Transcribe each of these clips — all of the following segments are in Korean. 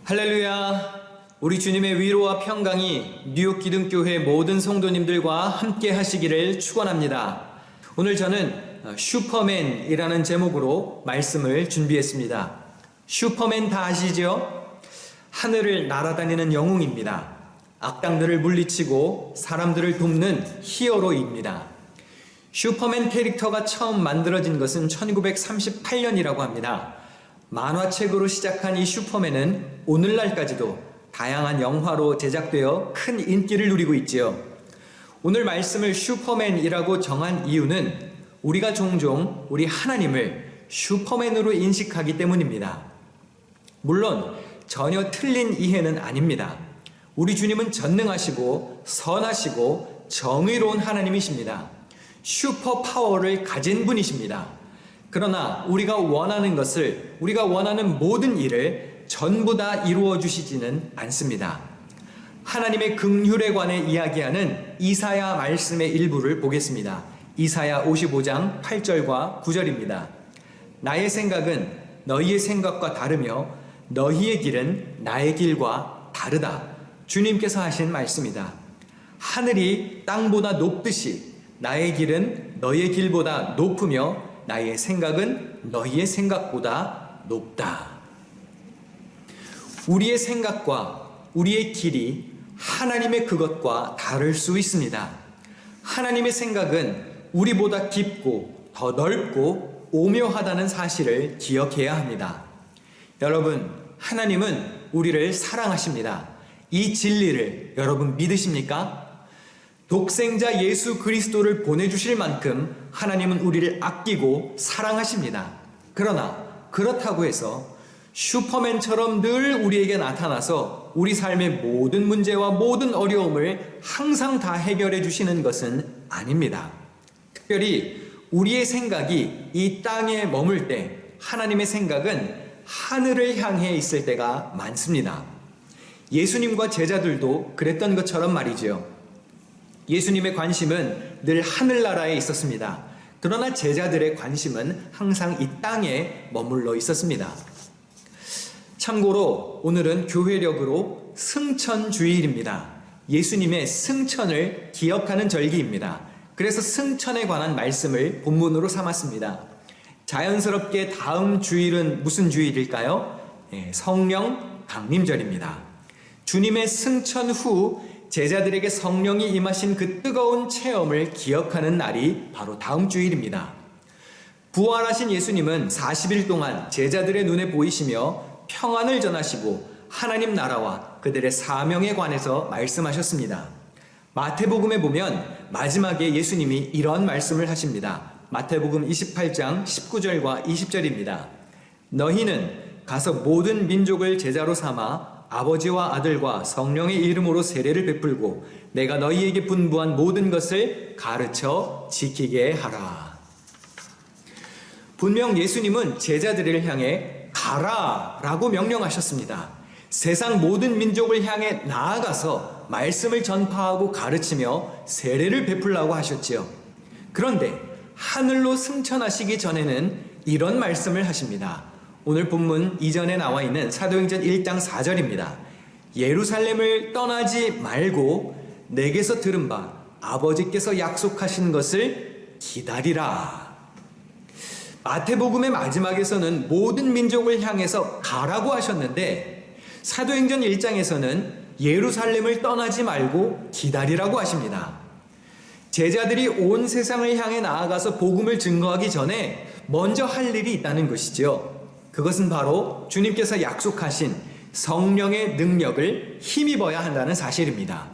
할렐루야! 우리 주님의 위로와 평강이 뉴욕 기둥교회 모든 성도님들과 함께 하시기를 축원합니다. 오늘 저는 슈퍼맨이라는 제목으로 말씀을 준비했습니다. 슈퍼맨 다 아시죠? 하늘을 날아다니는 영웅입니다. 악당들을 물리치고 사람들을 돕는 히어로입니다. 슈퍼맨 캐릭터가 처음 만들어진 것은 1938년이라고 합니다. 만화책으로 시작한 이 슈퍼맨은 오늘날까지도 다양한 영화로 제작되어 큰 인기를 누리고 있지요. 오늘 말씀을 슈퍼맨이라고 정한 이유는 우리가 종종 우리 하나님을 슈퍼맨으로 인식하기 때문입니다. 물론 전혀 틀린 이해는 아닙니다. 우리 주님은 전능하시고 선하시고 정의로운 하나님이십니다. 슈퍼 파워를 가진 분이십니다. 그러나 우리가 원하는 것을, 우리가 원하는 모든 일을 전부 다 이루어 주시지는 않습니다. 하나님의 긍휼에 관해 이야기하는 이사야 말씀의 일부를 보겠습니다. 이사야 55장 8절과 9절입니다. 나의 생각은 너희의 생각과 다르며 너희의 길은 나의 길과 다르다. 주님께서 하신 말씀이다. 하늘이 땅보다 높듯이 나의 길은 너희의 길보다 높으며 나의 생각은 너희의 생각보다 높다. 우리의 생각과 우리의 길이 하나님의 그것과 다를 수 있습니다. 하나님의 생각은 우리보다 깊고 더 넓고 오묘하다는 사실을 기억해야 합니다. 여러분, 하나님은 우리를 사랑하십니다. 이 진리를 여러분 믿으십니까? 독생자 예수 그리스도를 보내주실 만큼 하나님은 우리를 아끼고 사랑하십니다. 그러나 그렇다고 해서 슈퍼맨처럼 늘 우리에게 나타나서 우리 삶의 모든 문제와 모든 어려움을 항상 다 해결해 주시는 것은 아닙니다. 특별히 우리의 생각이 이 땅에 머물 때 하나님의 생각은 하늘을 향해 있을 때가 많습니다. 예수님과 제자들도 그랬던 것처럼 말이죠. 예수님의 관심은 늘 하늘나라에 있었습니다. 그러나 제자들의 관심은 항상 이 땅에 머물러 있었습니다. 참고로 오늘은 교회력으로 승천주일입니다. 예수님의 승천을 기억하는 절기입니다. 그래서 승천에 관한 말씀을 본문으로 삼았습니다. 자연스럽게 다음 주일은 무슨 주일일까요? 성령 강림절입니다. 주님의 승천 후 제자들에게 성령이 임하신 그 뜨거운 체험을 기억하는 날이 바로 다음 주일입니다. 부활하신 예수님은 40일 동안 제자들의 눈에 보이시며 평안을 전하시고 하나님 나라와 그들의 사명에 관해서 말씀하셨습니다. 마태복음에 보면 마지막에 예수님이 이런 말씀을 하십니다. 마태복음 28장 19절과 20절입니다. 너희는 가서 모든 민족을 제자로 삼아 아버지와 아들과 성령의 이름으로 세례를 베풀고 내가 너희에게 분부한 모든 것을 가르쳐 지키게 하라. 분명 예수님은 제자들을 향해 가라라고 명령하셨습니다. 세상 모든 민족을 향해 나아가서 말씀을 전파하고 가르치며 세례를 베풀라고 하셨지요. 그런데 하늘로 승천하시기 전에는 이런 말씀을 하십니다. 오늘 본문 이전에 나와 있는 사도행전 1장 4절입니다. 예루살렘을 떠나지 말고 내게서 들은 바 아버지께서 약속하신 것을 기다리라. 마태복음의 마지막에서는 모든 민족을 향해서 가라고 하셨는데 사도행전 1장에서는 예루살렘을 떠나지 말고 기다리라고 하십니다. 제자들이 온 세상을 향해 나아가서 복음을 증거하기 전에 먼저 할 일이 있다는 것이죠. 그것은 바로 주님께서 약속하신 성령의 능력을 힘입어야 한다는 사실입니다.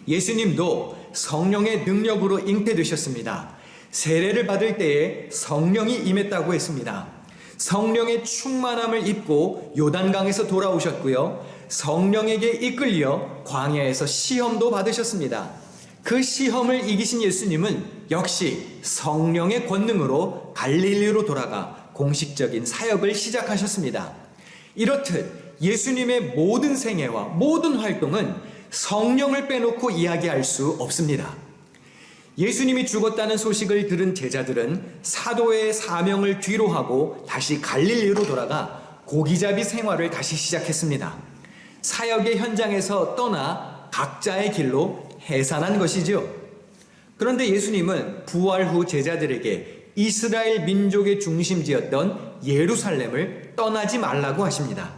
예수님도 성령의 능력으로 잉태되셨습니다. 세례를 받을 때에 성령이 임했다고 했습니다. 성령의 충만함을 입고 요단강에서 돌아오셨고요. 성령에게 이끌려 광야에서 시험도 받으셨습니다. 그 시험을 이기신 예수님은 역시 성령의 권능으로 갈릴리로 돌아가 공식적인 사역을 시작하셨습니다. 이렇듯 예수님의 모든 생애와 모든 활동은 성령을 빼놓고 이야기할 수 없습니다. 예수님이 죽었다는 소식을 들은 제자들은 사도의 사명을 뒤로하고 다시 갈릴리로 돌아가 고기잡이 생활을 다시 시작했습니다. 사역의 현장에서 떠나 각자의 길로 해산한 것이죠. 그런데 예수님은 부활 후 제자들에게 이스라엘 민족의 중심지였던 예루살렘을 떠나지 말라고 하십니다.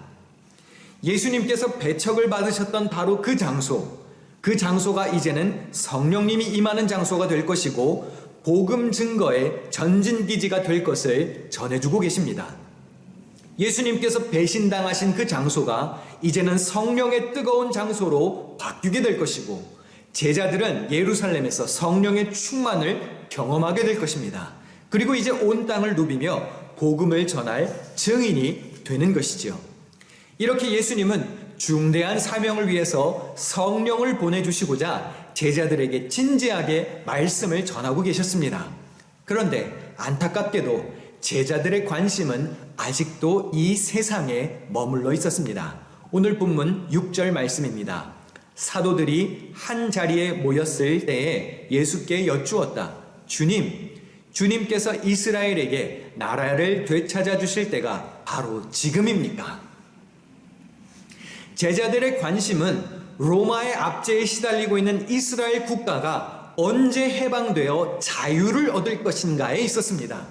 예수님께서 배척을 받으셨던 바로 그 장소가 이제는 성령님이 임하는 장소가 될 것이고 복음 증거의 전진기지가 될 것을 전해주고 계십니다. 예수님께서 배신당하신 그 장소가 이제는 성령의 뜨거운 장소로 바뀌게 될 것이고 제자들은 예루살렘에서 성령의 충만을 경험하게 될 것입니다. 그리고 이제 온 땅을 누비며 복음을 전할 증인이 되는 것이죠. 이렇게 예수님은 중대한 사명을 위해서 성령을 보내주시고자 제자들에게 진지하게 말씀을 전하고 계셨습니다. 그런데 안타깝게도 제자들의 관심은 아직도 이 세상에 머물러 있었습니다. 오늘 본문 6절 말씀입니다. 사도들이 한 자리에 모였을 때에 예수께 여쭈었다. 주님께서 이스라엘에게 나라를 되찾아 주실 때가 바로 지금입니까? 제자들의 관심은 로마의 압제에 시달리고 있는 이스라엘 국가가 언제 해방되어 자유를 얻을 것인가에 있었습니다.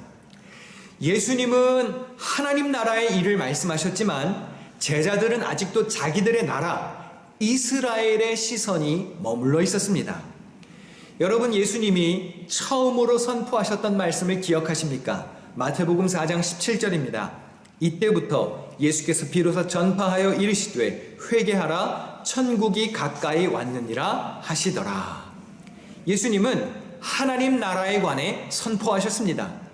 예수님은 하나님 나라의 일을 말씀하셨지만 제자들은 아직도 자기들의 나라 이스라엘의 시선이 머물러 있었습니다. 여러분, 예수님이 처음으로 선포하셨던 말씀을 기억하십니까? 마태복음 4장 17절입니다. 이때부터 예수께서 비로소 전파하여 이르시되 회개하라 천국이 가까이 왔느니라 하시더라. 예수님은 하나님 나라에 관해 선포하셨습니다.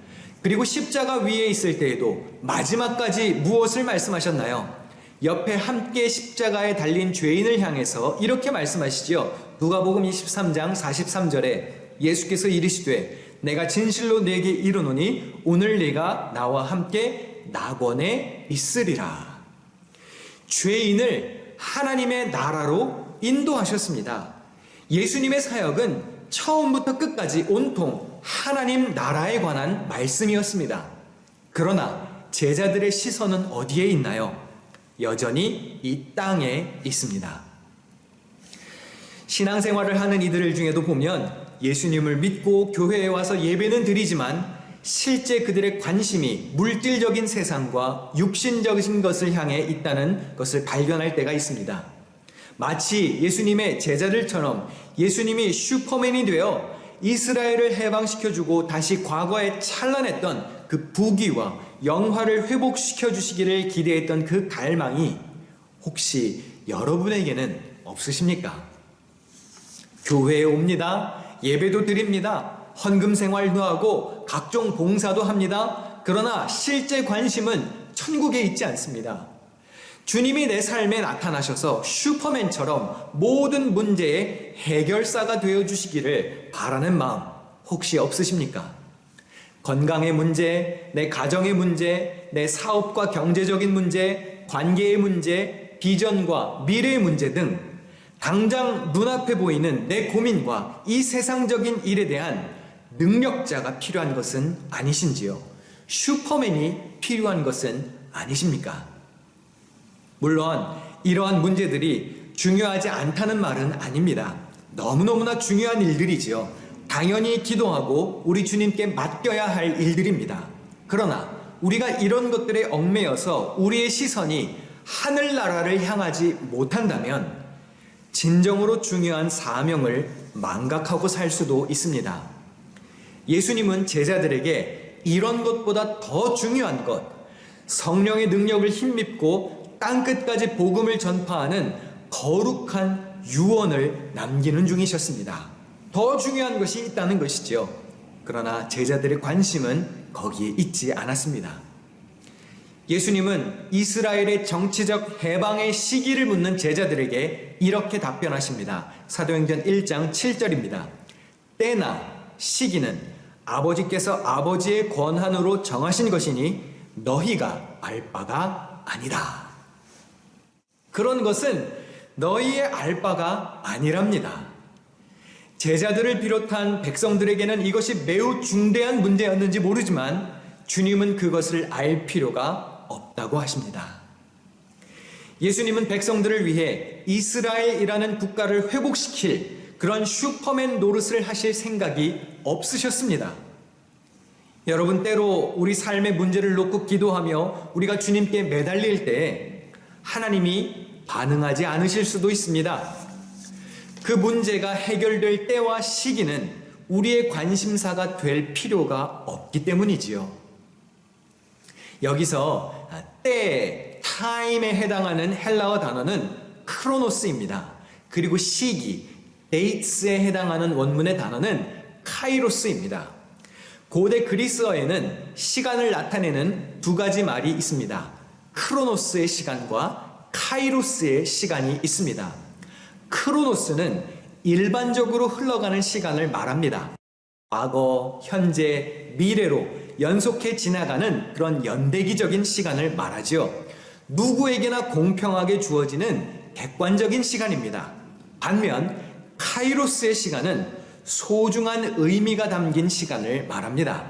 그리고 십자가 위에 있을 때에도 마지막까지 무엇을 말씀하셨나요? 옆에 함께 십자가에 달린 죄인을 향해서 이렇게 말씀하시죠. 누가복음 23장 43절에 예수께서 이르시되 내가 진실로 네게 이르노니 오늘 네가 나와 함께 낙원에 있으리라. 죄인을 하나님의 나라로 인도하셨습니다. 예수님의 사역은 처음부터 끝까지 온통 하나님 나라에 관한 말씀이었습니다. 그러나 제자들의 시선은 어디에 있나요? 여전히 이 땅에 있습니다. 신앙생활을 하는 이들 중에도 보면 예수님을 믿고 교회에 와서 예배는 드리지만 실제 그들의 관심이 물질적인 세상과 육신적인 것을 향해 있다는 것을 발견할 때가 있습니다. 마치 예수님의 제자들처럼 예수님이 슈퍼맨이 되어 이스라엘을 해방시켜주고 다시 과거에 찬란했던 그 부귀와 영화를 회복시켜 주시기를 기대했던 그 갈망이 혹시 여러분에게는 없으십니까? 교회에 옵니다. 예배도 드립니다. 헌금 생활도 하고 각종 봉사도 합니다. 그러나 실제 관심은 천국에 있지 않습니다. 주님이 내 삶에 나타나셔서 슈퍼맨처럼 모든 문제의 해결사가 되어주시기를 바라는 마음 혹시 없으십니까? 건강의 문제, 내 가정의 문제, 내 사업과 경제적인 문제, 관계의 문제, 비전과 미래의 문제 등 당장 눈앞에 보이는 내 고민과 이 세상적인 일에 대한 능력자가 필요한 것은 아니신지요? 슈퍼맨이 필요한 것은 아니십니까? 물론 이러한 문제들이 중요하지 않다는 말은 아닙니다. 너무너무나 중요한 일들이지요. 당연히 기도하고 우리 주님께 맡겨야 할 일들입니다. 그러나 우리가 이런 것들에 얽매여서 우리의 시선이 하늘나라를 향하지 못한다면 진정으로 중요한 사명을 망각하고 살 수도 있습니다. 예수님은 제자들에게 이런 것보다 더 중요한 것, 성령의 능력을 힘입고 땅끝까지 복음을 전파하는 거룩한 유언을 남기는 중이셨습니다. 더 중요한 것이 있다는 것이죠. 그러나 제자들의 관심은 거기에 있지 않았습니다. 예수님은 이스라엘의 정치적 해방의 시기를 묻는 제자들에게 이렇게 답변하십니다. 사도행전 1장 7절입니다. 때나 시기는 아버지께서 아버지의 권한으로 정하신 것이니 너희가 알 바가 아니다. 그런 것은 너희의 알 바가 아니랍니다. 제자들을 비롯한 백성들에게는 이것이 매우 중대한 문제였는지 모르지만 주님은 그것을 알 필요가 없다고 하십니다. 예수님은 백성들을 위해 이스라엘이라는 국가를 회복시킬 그런 슈퍼맨 노릇을 하실 생각이 없으셨습니다. 여러분, 때로 우리 삶의 문제를 놓고 기도하며 우리가 주님께 매달릴 때 하나님이 반응하지 않으실 수도 있습니다. 그 문제가 해결될 때와 시기는 우리의 관심사가 될 필요가 없기 때문이지요. 여기서 때, 타임에 해당하는 헬라어 단어는 크로노스입니다. 그리고 시기, dates에 해당하는 원문의 단어는 카이로스입니다. 고대 그리스어에는 시간을 나타내는 두 가지 말이 있습니다. 크로노스의 시간과 카이로스의 시간이 있습니다. 크로노스는 일반적으로 흘러가는 시간을 말합니다. 과거, 현재, 미래로 연속해 지나가는 그런 연대기적인 시간을 말하지요. 누구에게나 공평하게 주어지는 객관적인 시간입니다. 반면 카이로스의 시간은 소중한 의미가 담긴 시간을 말합니다.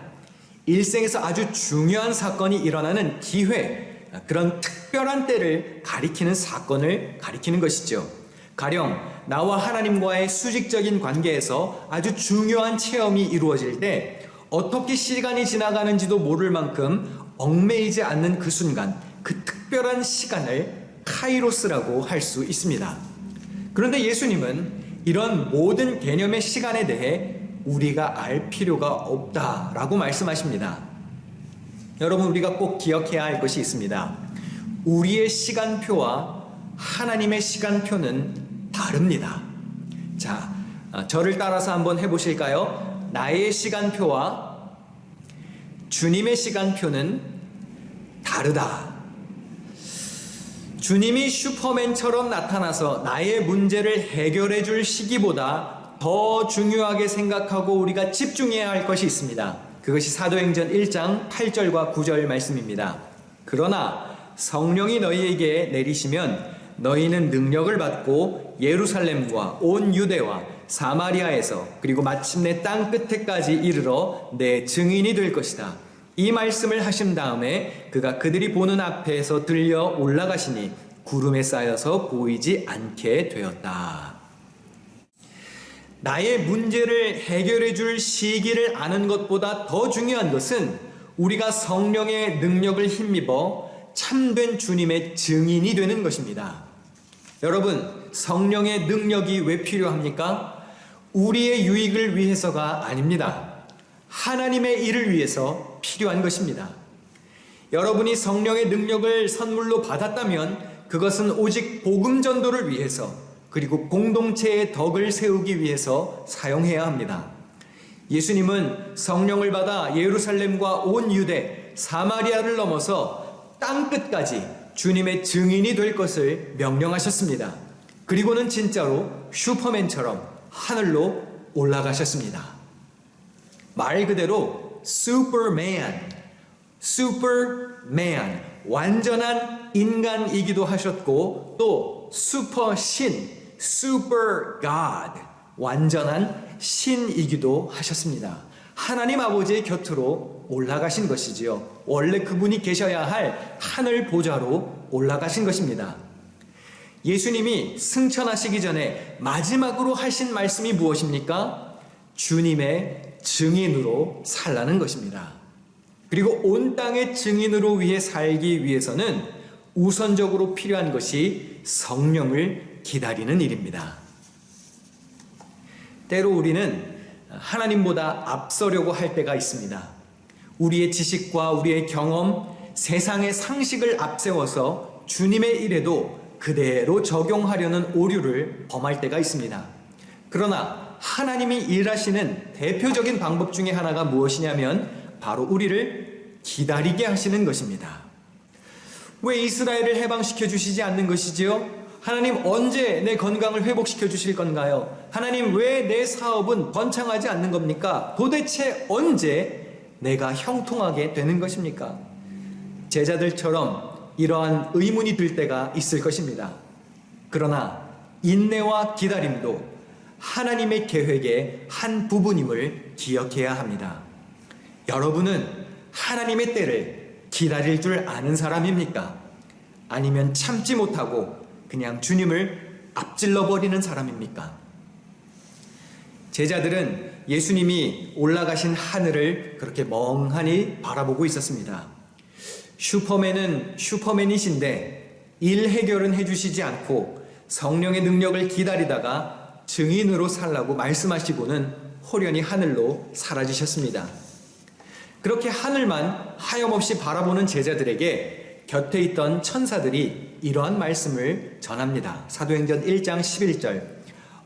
일생에서 아주 중요한 사건이 일어나는 기회, 그런 특별한 때를 가리키는 사건을 가리키는 것이죠. 가령 나와 하나님과의 수직적인 관계에서 아주 중요한 체험이 이루어질 때 어떻게 시간이 지나가는지도 모를 만큼 얽매이지 않는 그 순간, 그 특별한 시간을 카이로스라고 할 수 있습니다. 그런데 예수님은 이런 모든 개념의 시간에 대해 우리가 알 필요가 없다라고 말씀하십니다. 여러분, 우리가 꼭 기억해야 할 것이 있습니다. 우리의 시간표와 하나님의 시간표는 다릅니다. 자, 저를 따라서 한번 해보실까요? 나의 시간표와 주님의 시간표는 다르다. 주님이 슈퍼맨처럼 나타나서 나의 문제를 해결해 줄 시기보다 더 중요하게 생각하고 우리가 집중해야 할 것이 있습니다. 그것이 사도행전 1장 8절과 9절 말씀입니다. 그러나 성령이 너희에게 내리시면 너희는 능력을 받고 예루살렘과 온 유대와 사마리아에서 그리고 마침내 땅 끝에까지 이르러 내 증인이 될 것이다. 이 말씀을 하신 다음에 그가 그들이 보는 앞에서 들려 올라가시니 구름에 쌓여서 보이지 않게 되었다. 나의 문제를 해결해 줄 시기를 아는 것보다 더 중요한 것은 우리가 성령의 능력을 힘입어 참된 주님의 증인이 되는 것입니다. 여러분, 성령의 능력이 왜 필요합니까? 우리의 유익을 위해서가 아닙니다. 하나님의 일을 위해서 필요한 것입니다. 여러분이 성령의 능력을 선물로 받았다면 그것은 오직 복음 전도를 위해서 그리고 공동체의 덕을 세우기 위해서 사용해야 합니다. 예수님은 성령을 받아 예루살렘과 온 유대, 사마리아를 넘어서 땅 끝까지 주님의 증인이 될 것을 명령하셨습니다. 그리고는 진짜로 슈퍼맨처럼 하늘로 올라가셨습니다. 말 그대로 슈퍼맨, 완전한 인간이기도 하셨고 또 슈퍼신, 슈퍼 갓, 완전한 신이기도 하셨습니다. 하나님 아버지의 곁으로 올라가신 것이지요. 원래 그분이 계셔야 할 하늘 보좌로 올라가신 것입니다. 예수님이 승천하시기 전에 마지막으로 하신 말씀이 무엇입니까? 주님의 증인으로 살라는 것입니다. 그리고 온 땅의 증인으로 위해 살기 위해서는 우선적으로 필요한 것이 성령을 기다리는 일입니다. 때로 우리는 하나님보다 앞서려고 할 때가 있습니다. 우리의 지식과 우리의 경험, 세상의 상식을 앞세워서 주님의 일에도 그대로 적용하려는 오류를 범할 때가 있습니다. 그러나 하나님이 일하시는 대표적인 방법 중에 하나가 무엇이냐면 바로 우리를 기다리게 하시는 것입니다. 왜 이스라엘을 해방시켜 주시지 않는 것이지요? 하나님 언제 내 건강을 회복시켜 주실 건가요? 하나님 왜 내 사업은 번창하지 않는 겁니까? 도대체 언제 내가 형통하게 되는 것입니까? 제자들처럼 이러한 의문이 들 때가 있을 것입니다. 그러나 인내와 기다림도 하나님의 계획의 한 부분임을 기억해야 합니다. 여러분은 하나님의 때를 기다릴 줄 아는 사람입니까? 아니면 참지 못하고 그냥 주님을 앞질러 버리는 사람입니까? 제자들은 예수님이 올라가신 하늘을 그렇게 멍하니 바라보고 있었습니다. 슈퍼맨은 슈퍼맨이신데 일 해결은 해주시지 않고 성령의 능력을 기다리다가 증인으로 살라고 말씀하시고는 호련히 하늘로 사라지셨습니다. 그렇게 하늘만 하염없이 바라보는 제자들에게 곁에 있던 천사들이 이러한 말씀을 전합니다. 사도행전 1장 11절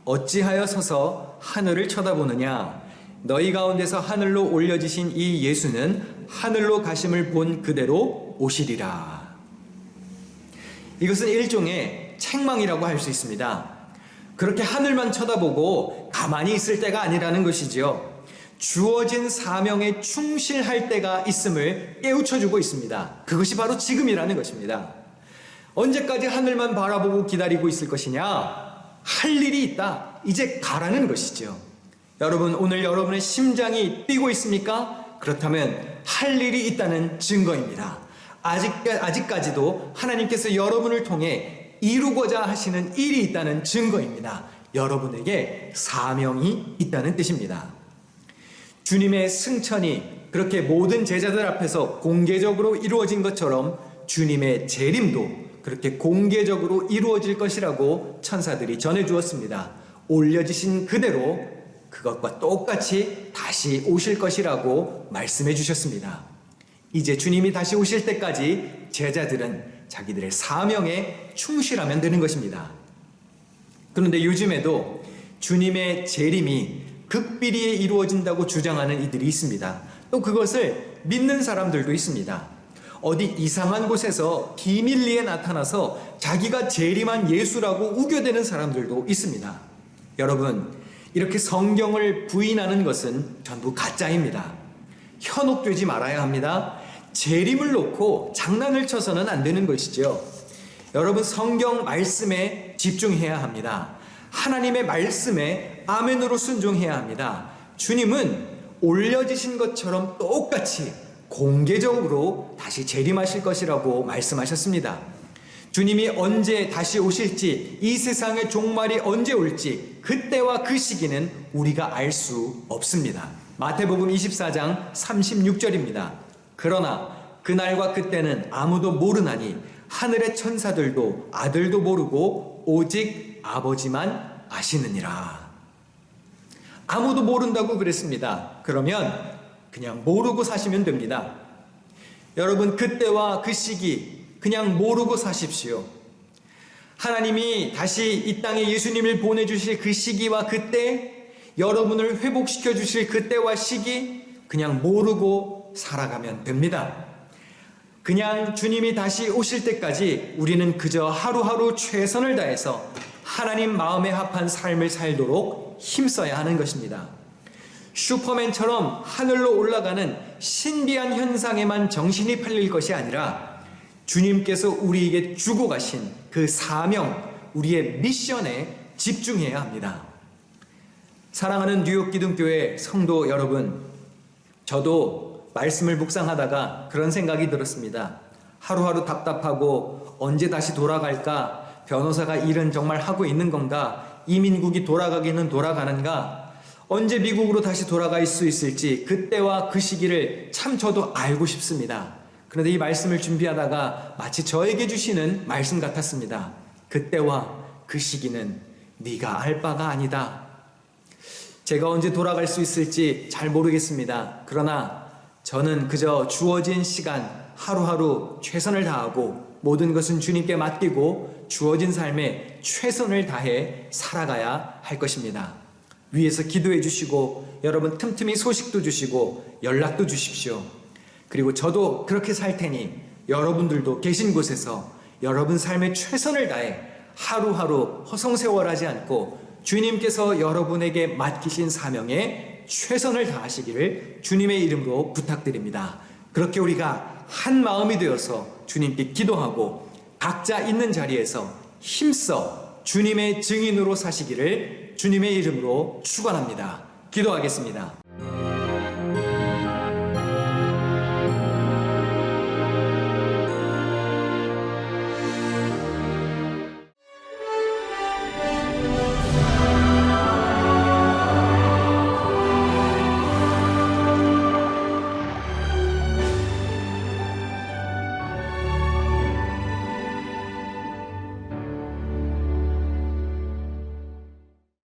어찌하여 서서 하늘을 쳐다보느냐 너희 가운데서 하늘로 올려지신 이 예수는 하늘로 가심을 본 그대로 오시리라. 이것은 일종의 책망이라고 할 수 있습니다. 그렇게 하늘만 쳐다보고 가만히 있을 때가 아니라는 것이지요. 주어진 사명에 충실할 때가 있음을 깨우쳐주고 있습니다. 그것이 바로 지금이라는 것입니다. 언제까지 하늘만 바라보고 기다리고 있을 것이냐? 할 일이 있다. 이제 가라는 것이죠. 여러분, 오늘 여러분의 심장이 뛰고 있습니까? 그렇다면 할 일이 있다는 증거입니다. 아직까지도 하나님께서 여러분을 통해 이루고자 하시는 일이 있다는 증거입니다. 여러분에게 사명이 있다는 뜻입니다. 주님의 승천이 그렇게 모든 제자들 앞에서 공개적으로 이루어진 것처럼 주님의 재림도 그렇게 공개적으로 이루어질 것이라고 천사들이 전해주었습니다. 올려지신 그대로 그것과 똑같이 다시 오실 것이라고 말씀해 주셨습니다. 이제 주님이 다시 오실 때까지 제자들은 자기들의 사명에 충실하면 되는 것입니다. 그런데 요즘에도 주님의 재림이 극비리에 이루어진다고 주장하는 이들이 있습니다. 또 그것을 믿는 사람들도 있습니다. 어디 이상한 곳에서 비밀리에 나타나서 자기가 재림한 예수라고 우겨대는 사람들도 있습니다. 여러분, 이렇게 성경을 부인하는 것은 전부 가짜입니다. 현혹되지 말아야 합니다. 재림을 놓고 장난을 쳐서는 안 되는 것이죠. 여러분, 성경 말씀에 집중해야 합니다. 하나님의 말씀에 아멘으로 순종해야 합니다. 주님은 올려지신 것처럼 똑같이 공개적으로 다시 재림하실 것이라고 말씀하셨습니다. 주님이 언제 다시 오실지, 이 세상의 종말이 언제 올지 그때와 그 시기는 우리가 알 수 없습니다. 마태복음 24장 36절입니다. 그러나 그날과 그때는 아무도 모르나니 하늘의 천사들도 아들도 모르고 오직 아버지만 아시느니라. 아무도 모른다고 그랬습니다. 그러면 그냥 모르고 사시면 됩니다. 여러분, 그때와 그 시기 그냥 모르고 사십시오. 하나님이 다시 이 땅에 예수님을 보내주실 그 시기와 그때, 여러분을 회복시켜 주실 그때와 시기 그냥 모르고 살아가면 됩니다. 그냥 주님이 다시 오실 때까지 우리는 그저 하루하루 최선을 다해서 하나님 마음에 합한 삶을 살도록 힘써야 하는 것입니다. 슈퍼맨처럼 하늘로 올라가는 신비한 현상에만 정신이 팔릴 것이 아니라 주님께서 우리에게 주고 가신 그 사명, 우리의 미션에 집중해야 합니다. 사랑하는 뉴욕 기둥교회 성도 여러분, 저도 말씀을 묵상하다가 그런 생각이 들었습니다. 하루하루 답답하고 언제 다시 돌아갈까? 변호사가 일은 정말 하고 있는 건가? 이민국이 돌아가기는 돌아가는가? 언제 미국으로 다시 돌아갈 수 있을지 그때와 그 시기를 참 저도 알고 싶습니다. 그런데 이 말씀을 준비하다가 마치 저에게 주시는 말씀 같았습니다. 그때와 그 시기는 네가 알 바가 아니다. 제가 언제 돌아갈 수 있을지 잘 모르겠습니다. 그러나 저는 그저 주어진 시간 하루하루 최선을 다하고 모든 것은 주님께 맡기고 주어진 삶에 최선을 다해 살아가야 할 것입니다. 위에서 기도해 주시고 여러분 틈틈이 소식도 주시고 연락도 주십시오. 그리고 저도 그렇게 살 테니 여러분들도 계신 곳에서 여러분 삶에 최선을 다해 하루하루 허송세월하지 않고 주님께서 여러분에게 맡기신 사명에 최선을 다하시기를 주님의 이름으로 부탁드립니다. 그렇게 우리가 한 마음이 되어서 주님께 기도하고 각자 있는 자리에서 힘써 주님의 증인으로 사시기를 주님의 이름으로 축원합니다. 기도하겠습니다.